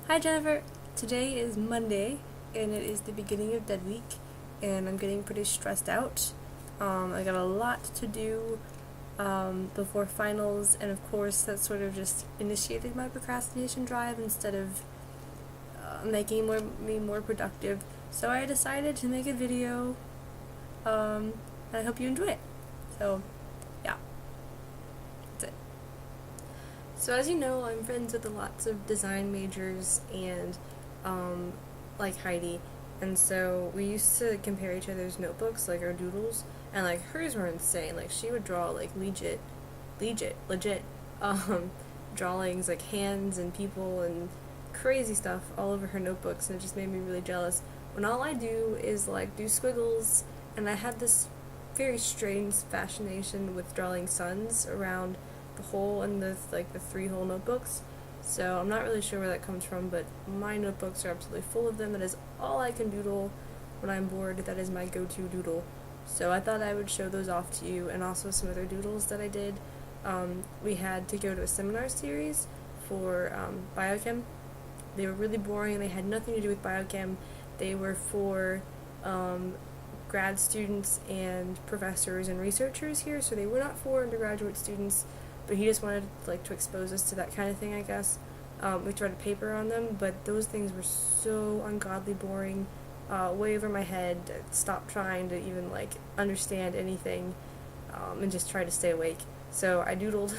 Hi Jennifer! Today is Monday and it is the beginning of Dead Week and I'm getting pretty stressed out. I got a lot to do before finals, and of course that sort of just initiated my procrastination drive instead of making me more productive. So I decided to make a video and I hope you enjoy it. So yeah, that's it. So as you know, I'm friends with lots of design majors and like Heidi, and so we used to compare each other's notebooks, like our doodles, and like hers were insane. Like she would draw like legit drawings, like hands and people and crazy stuff all over her notebooks, and it just made me really jealous. When all I do is like do squiggles, and I had this very strange fascination with drawing suns around the hole in the the 3-hole notebooks. So I'm not really sure where that comes from, but my notebooks are absolutely full of them. That is all I can doodle when I'm bored. That is my go-to doodle. So I thought I would show those off to you, and also some other doodles that I did. We had to go to a seminar series for biochem. They were really boring and they had nothing to do with biochem. They were for grad students and professors and researchers here, so they were not for undergraduate students, but he just wanted to expose us to that kind of thing, I guess. We tried a paper on them, but those things were so ungodly boring, way over my head. I stopped trying to even understand anything, and just tried to stay awake. So I doodled,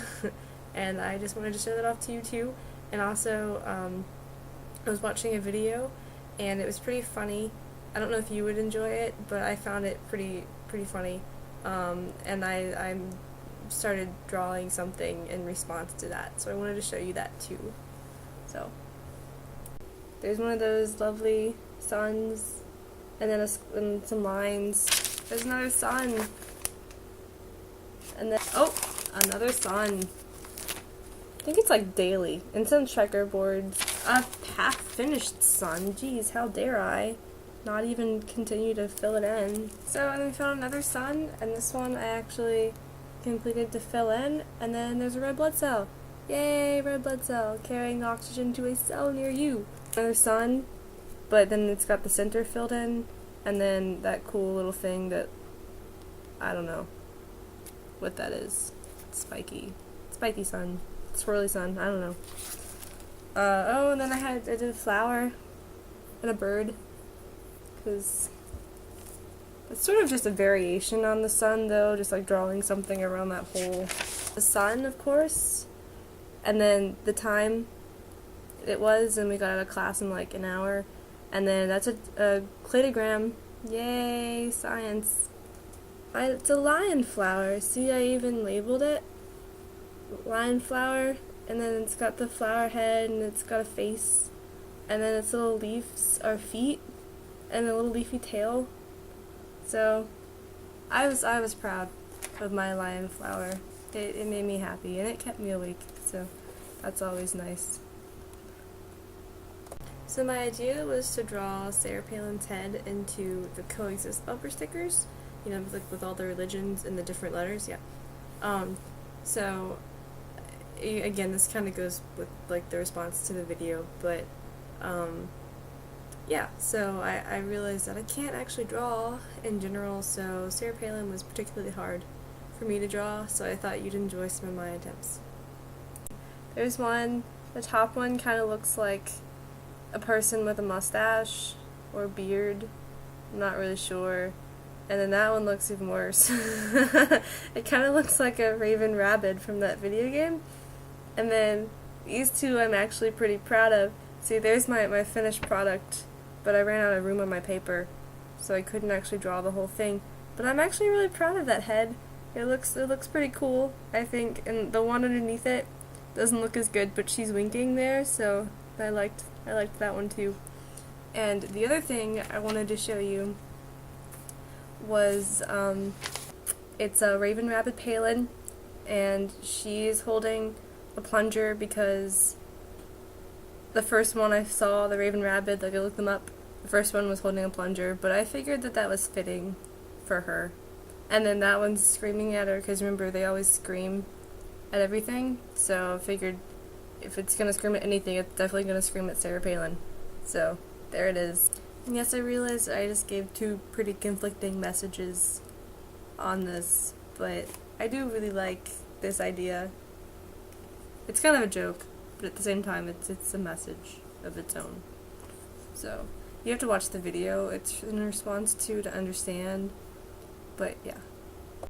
and I just wanted to show that off to you too. And also, I was watching a video, and it was pretty funny. I don't know if you would enjoy it, but I found it pretty funny, and I started drawing something in response to that, so I wanted to show you that too. So there's one of those lovely suns, and then and some lines. There's another sun, and then another sun. I think it's daily, and some checkerboards. A half finished sun. Jeez, how dare I not even continue to fill it in. So and then we found another sun, and this one I actually completed to fill in, and then there's a red blood cell. Yay, red blood cell, carrying oxygen to a cell near you. Another sun, but then it's got the center filled in, and then that cool little thing that, I don't know what that is. Spiky sun, swirly sun, I don't know. And then I did a flower and a bird, because it's sort of just a variation on the sun, though, just drawing something around that hole. The sun, of course, and then the time it was, and we got out of class in an hour, and then that's a cladogram. Yay, science. It's a lion flower. See, I even labeled it lion flower, and then it's got the flower head, and it's got a face, and then its little leaves are feet, and a little leafy tail. So I was proud of my lion flower. It made me happy, and it kept me awake, so that's always nice. So my idea was to draw Sarah Palin's head into the coexist bumper stickers, with all the religions and the different letters, yeah. So again, this kind of goes with the response to the video, but yeah, so I realized that I can't actually draw in general, so Sarah Palin was particularly hard for me to draw, so I thought you'd enjoy some of my attempts. There's one, the top one kind of looks like a person with a mustache or beard, I'm not really sure, and then that one looks even worse. It kind of looks like a Raving Rabid from that video game, and then these two I'm actually pretty proud of. See, there's my finished product, but I ran out of room on my paper, so I couldn't actually draw the whole thing. But I'm actually really proud of that head. It looks pretty cool, I think, and the one underneath it doesn't look as good, but she's winking there, so I liked that one too. And the other thing I wanted to show you was it's a Rabid Palin, and she's holding a plunger because the first one I saw, the Raving Rabid, I looked them up, the first one was holding a plunger, but I figured that was fitting for her. And then that one's screaming at her, because remember, they always scream at everything, so I figured if it's gonna scream at anything, it's definitely gonna scream at Sarah Palin. So, there it is. And yes, I realize I just gave two pretty conflicting messages on this, but I do really like this idea. It's kind of a joke, but at the same time, it's a message of its own. So, you have to watch the video. It's in response to understand, but yeah.